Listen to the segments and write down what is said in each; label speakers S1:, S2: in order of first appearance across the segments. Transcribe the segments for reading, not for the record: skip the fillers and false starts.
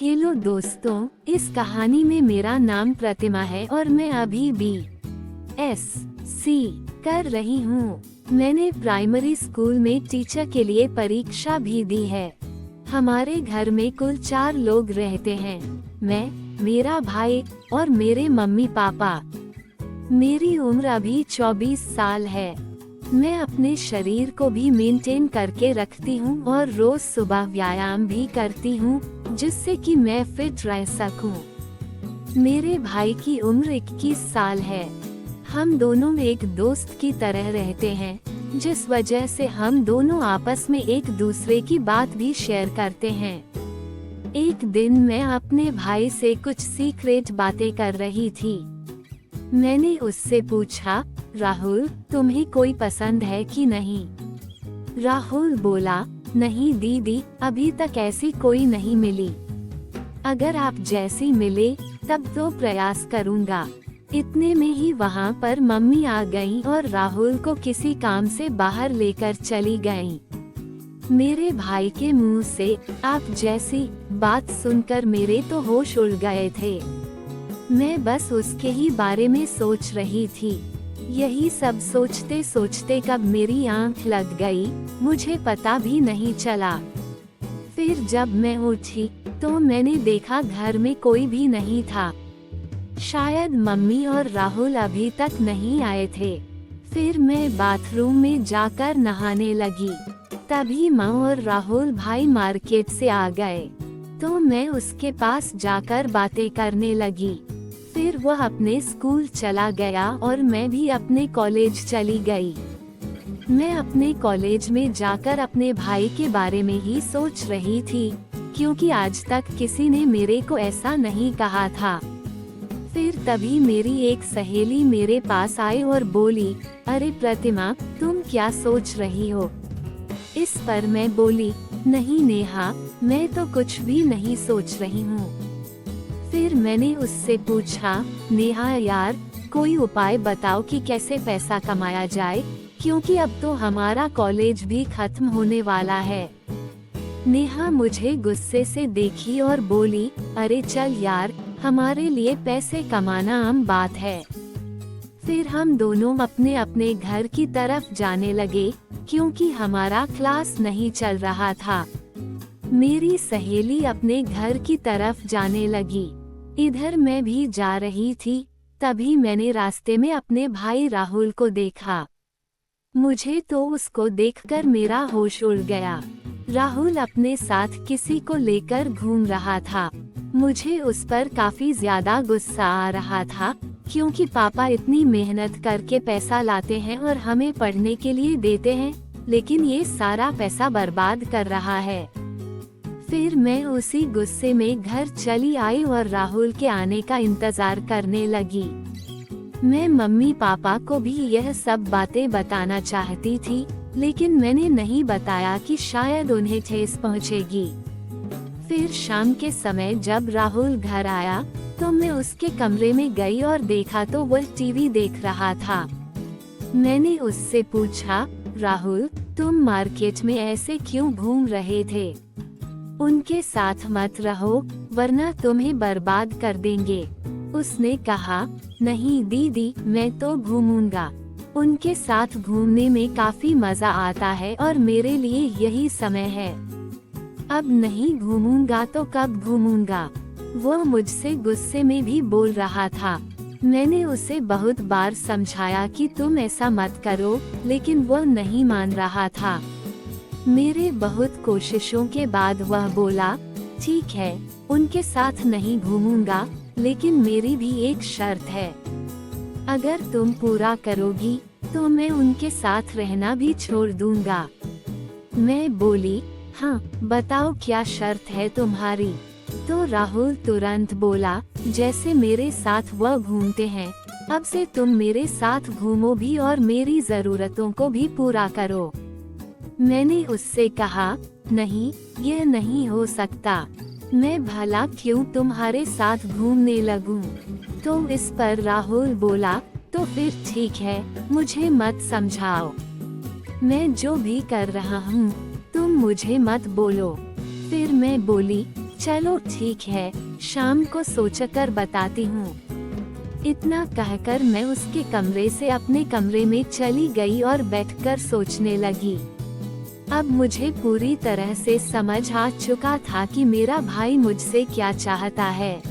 S1: Hello दोस्तों, इस कहानी में मेरा नाम प्रतिमा है और मैं अभी BSc कर रही हूँ। मैंने प्राइमरी स्कूल में टीचर के लिए परीक्षा भी दी है। हमारे घर में कुल 4 लोग रहते हैं, मैं, मेरा भाई और मेरे मम्मी पापा। मेरी उम्र अभी 24 साल है। मैं अपने शरीर को भी मेंटेन करके रखती हूँ और रोज सुबह व्यायाम भी करती हूँ, जिससे कि मैं फिट रह सकूं। मेरे भाई की उम्र 21 साल है। हम दोनों एक दोस्त की तरह रहते हैं, जिस वजह से हम दोनों आपस में एक दूसरे की बात भी शेयर करते हैं। एक दिन मैं अपने भाई से कुछ सीक्रेट बातें कर रही थी। मैंने उससे पूछा, राहुल, तुम्हें कोई पसंद है कि नहीं? राहुल बोला, नहीं दीदी, अभी तक ऐसी कोई नहीं मिली। अगर आप जैसी मिले तब तो प्रयास करूँगा। इतने में ही वहाँ पर मम्मी आ गईं और राहुल को किसी काम से बाहर लेकर चली गईं। मेरे भाई के मुंह से आप जैसी बात सुनकर मेरे तो होश उड़ गए थे। मैं बस उसके ही बारे में सोच रही थी। यही सब सोचते सोचते कब मेरी आंख लग गई, मुझे पता भी नहीं चला। फिर जब मैं उठी तो मैंने देखा घर में कोई भी नहीं था। शायद मम्मी और राहुल अभी तक नहीं आए थे। फिर मैं बाथरूम में जाकर नहाने लगी। तभी माँ और राहुल भाई मार्केट से आ गए, तो मैं उसके पास जाकर बातें करने लगी। फिर वह अपने स्कूल चला गया और मैं भी अपने कॉलेज चली गई। मैं अपने कॉलेज में जाकर अपने भाई के बारे में ही सोच रही थी, क्योंकि आज तक किसी ने मेरे को ऐसा नहीं कहा था। फिर तभी मेरी एक सहेली मेरे पास आई और बोली, अरे प्रतिमा, तुम क्या सोच रही हो? इस पर मैं बोली, नहीं नेहा, मैं तो कुछ भी नहीं सोच रही हूँ। फिर मैंने उससे पूछा, नेहा यार, कोई उपाय बताओ कि कैसे पैसा कमाया जाए, क्योंकि अब तो हमारा कॉलेज भी खत्म होने वाला है। नेहा मुझे गुस्से से देखी और बोली, अरे चल यार, हमारे लिए पैसे कमाना आम बात है। फिर हम दोनों अपने अपने घर की तरफ जाने लगे, क्योंकि हमारा क्लास नहीं चल रहा था। मेरी सहेली अपने घर की तरफ जाने लगी। इधर मैं भी जा रही थी। तभी मैंने रास्ते में अपने भाई राहुल को देखा। मुझे तो उसको देखकर मेरा होश उड़ गया। राहुल अपने साथ किसी को लेकर घूम रहा था। मुझे उस पर काफी ज्यादा गुस्सा आ रहा था, क्योंकि पापा इतनी मेहनत करके पैसा लाते हैं और हमें पढ़ने के लिए देते हैं, लेकिन ये सारा पैसा बर्बाद कर रहा है। फिर मैं उसी गुस्से में घर चली आई और राहुल के आने का इंतजार करने लगी। मैं मम्मी पापा को भी यह सब बातें बताना चाहती थी, लेकिन मैंने नहीं बताया कि शायद उन्हें ठेस पहुंचेगी। फिर शाम के समय जब राहुल घर आया तो मैं उसके कमरे में गई और देखा तो वह टीवी देख रहा था। मैंने उससे पूछा, राहुल, तुम मार्केट में ऐसे क्यों घूम रहे थे? उनके साथ मत रहो, वरना तुम्हें बर्बाद कर देंगे। उसने कहा, नहीं दीदी, मैं तो घूमूंगा। उनके साथ घूमने में काफी मजा आता है और मेरे लिए यही समय है। अब नहीं घूमूंगा तो कब घूमूंगा? वो मुझसे गुस्से में भी बोल रहा था। मैंने उसे बहुत बार समझाया कि तुम ऐसा मत करो, लेकिन वो नहीं मान रहा था। मेरे बहुत कोशिशों के बाद वह बोला, ठीक है, उनके साथ नहीं घूमूंगा, लेकिन मेरी भी एक शर्त है। अगर तुम पूरा करोगी तो मैं उनके साथ रहना भी छोड़ दूंगा। मैं बोली, हाँ, बताओ क्या शर्त है तुम्हारी? तो राहुल तुरंत बोला, जैसे मेरे साथ वह घूमते हैं, अब से तुम मेरे साथ घूमो भी और मेरी जरूरतों को भी पूरा करो। मैंने उससे कहा, नहीं, यह नहीं हो सकता। मैं भला क्यों तुम्हारे साथ घूमने लगूं? तो इस पर राहुल बोला, तो फिर ठीक है, मुझे मत समझाओ। मैं जो भी कर रहा हूँ तुम मुझे मत बोलो। फिर मैं बोली, चलो ठीक है, शाम को सोचकर बताती हूँ। इतना कहकर मैं उसके कमरे से अपने कमरे में चली गई और बैठकर सोचने लगी। अब मुझे पूरी तरह से समझ आ चुका था कि मेरा भाई मुझसे क्या चाहता है।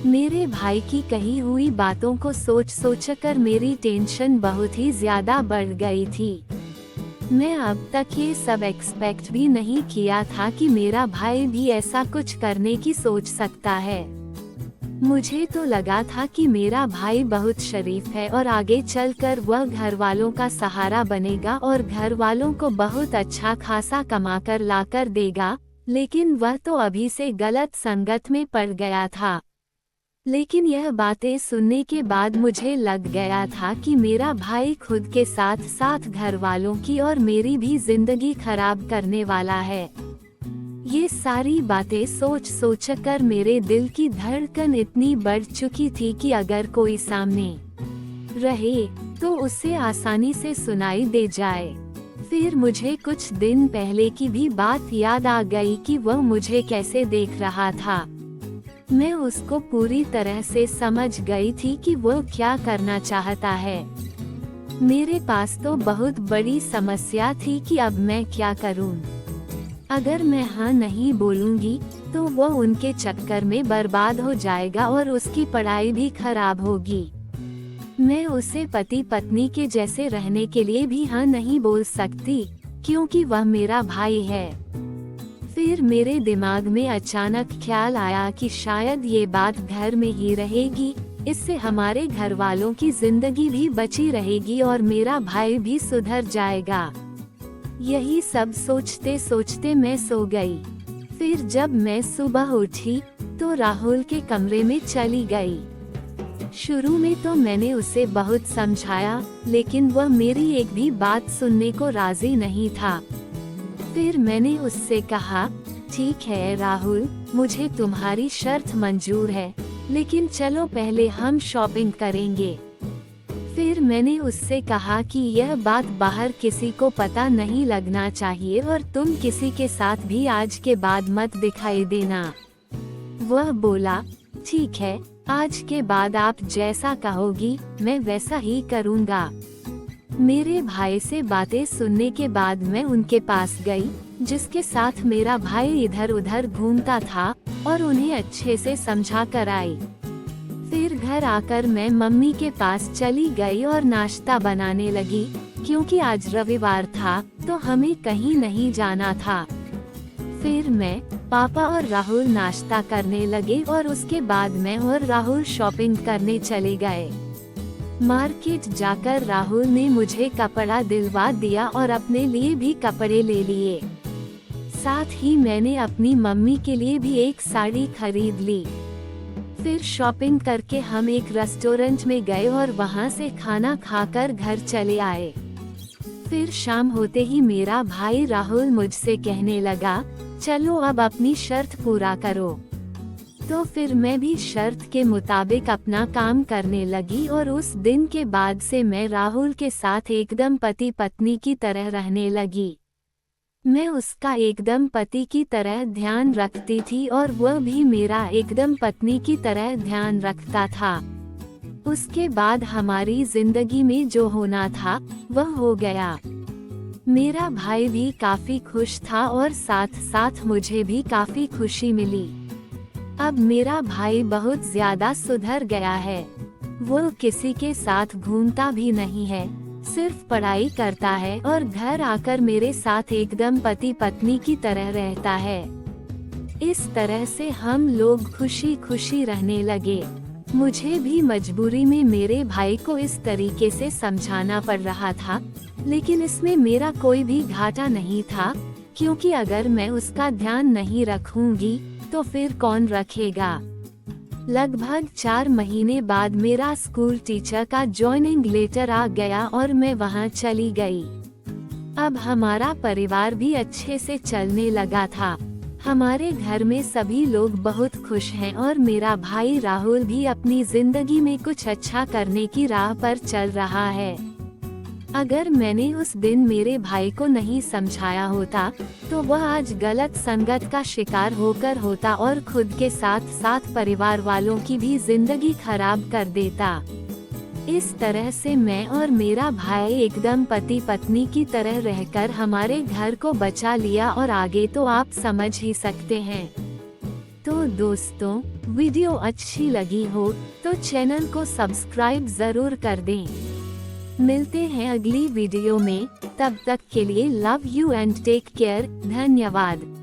S1: मेरे भाई की कही हुई बातों को सोचकर मेरी टेंशन बहुत ही ज्यादा बढ़ गई थी। मैं अब तक ये सब एक्सपेक्ट भी नहीं किया था कि मेरा भाई भी ऐसा कुछ करने की सोच सकता है। मुझे तो लगा था कि मेरा भाई बहुत शरीफ है और आगे चलकर वह घर वालों का सहारा बनेगा और घर वालों को बहुत अच्छा खासा कमाकर लाकर देगा, लेकिन वह तो अभी से गलत संगत में पड़ गया था। लेकिन यह बातें सुनने के बाद मुझे लग गया था कि मेरा भाई खुद के साथ साथ घर वालों की और मेरी भी जिंदगी खराब करने वाला है। ये सारी बातें सोचकर मेरे दिल की धड़कन इतनी बढ़ चुकी थी कि अगर कोई सामने रहे तो उसे आसानी से सुनाई दे जाए। फिर मुझे कुछ दिन पहले की भी बात याद आ गई कि वह मुझे कैसे देख रहा था। मैं उसको पूरी तरह से समझ गई थी कि वह क्या करना चाहता है। मेरे पास तो बहुत बड़ी समस्या थी कि अब मैं क्या करूं। अगर मैं हाँ नहीं बोलूंगी तो वह उनके चक्कर में बर्बाद हो जाएगा और उसकी पढ़ाई भी खराब होगी। मैं उसे पति पत्नी के जैसे रहने के लिए भी हाँ नहीं बोल सकती, क्योंकि वह मेरा भाई है। फिर मेरे दिमाग में अचानक ख्याल आया कि शायद ये बात घर में ही रहेगी, इससे हमारे घर वालों की जिंदगी भी बची रहेगी और मेरा भाई भी सुधर जाएगा। यही सब सोचते सोचते मैं सो गई। फिर जब मैं सुबह उठी तो राहुल के कमरे में चली गई। शुरू में तो मैंने उसे बहुत समझाया, लेकिन वह मेरी एक भी बात सुनने को राजी नहीं था। फिर मैंने उससे कहा, ठीक है राहुल, मुझे तुम्हारी शर्त मंजूर है, लेकिन चलो पहले हम शॉपिंग करेंगे। फिर मैंने उससे कहा कि यह बात बाहर किसी को पता नहीं लगना चाहिए और तुम किसी के साथ भी आज के बाद मत दिखाई देना। वह बोला, ठीक है, आज के बाद आप जैसा कहोगी मैं वैसा ही करूँगा। मेरे भाई से बातें सुनने के बाद मैं उनके पास गई, जिसके साथ मेरा भाई इधर उधर घूमता था, और उन्हें अच्छे से समझा कर आई। फिर घर आकर मैं मम्मी के पास चली गई और नाश्ता बनाने लगी, क्योंकि आज रविवार था तो हमें कहीं नहीं जाना था। फिर मैं, पापा और राहुल नाश्ता करने लगे और उसके बाद मैं और राहुल शॉपिंग करने चले गए। मार्केट जाकर राहुल ने मुझे कपड़ा दिलवा दिया और अपने लिए भी कपड़े ले लिए। साथ ही मैंने अपनी मम्मी के लिए भी एक साड़ी खरीद ली। फिर शॉपिंग करके हम एक रेस्टोरेंट में गए और वहां से खाना खाकर घर चले आए। फिर शाम होते ही मेरा भाई राहुल मुझसे कहने लगा, चलो अब अपनी शर्त पूरा करो। तो फिर मैं भी शर्त के मुताबिक अपना काम करने लगी और उस दिन के बाद से मैं राहुल के साथ एकदम पति पत्नी की तरह रहने लगी। मैं उसका एकदम पति की तरह ध्यान रखती थी और वह भी मेरा एकदम पत्नी की तरह ध्यान रखता था। उसके बाद हमारी जिंदगी में जो होना था वह हो गया। मेरा भाई भी काफी खुश था और साथ साथ मुझे भी काफी खुशी मिली। अब मेरा भाई बहुत ज्यादा सुधर गया है। वो किसी के साथ घूमता भी नहीं है, सिर्फ पढ़ाई करता है और घर आकर मेरे साथ एकदम पति पत्नी की तरह रहता है। इस तरह से हम लोग खुशी खुशी रहने लगे। मुझे भी मजबूरी में मेरे भाई को इस तरीके से समझाना पड़ रहा था, लेकिन इसमें मेरा कोई भी घाटा नहीं था, क्योंकि अगर मैं उसका ध्यान नहीं रखूंगी तो फिर कौन रखेगा। लगभग 4 महीने बाद मेरा स्कूल टीचर का जॉइनिंग लेटर आ गया और मैं वहां चली गई। अब हमारा परिवार भी अच्छे से चलने लगा था। हमारे घर में सभी लोग बहुत खुश हैं और मेरा भाई राहुल भी अपनी जिंदगी में कुछ अच्छा करने की राह पर चल रहा है। अगर मैंने उस दिन मेरे भाई को नहीं समझाया होता तो वह आज गलत संगत का शिकार होकर होता और खुद के साथ साथ परिवार वालों की भी जिंदगी खराब कर देता। इस तरह से मैं और मेरा भाई एकदम पति पत्नी की तरह रहकर हमारे घर को बचा लिया और आगे तो आप समझ ही सकते हैं। तो दोस्तों, वीडियो अच्छी लगी हो तो चैनल को सब्सक्राइब जरूर कर दें। मिलते हैं अगली वीडियो में, तब तक के लिए love you and take care. धन्यवाद।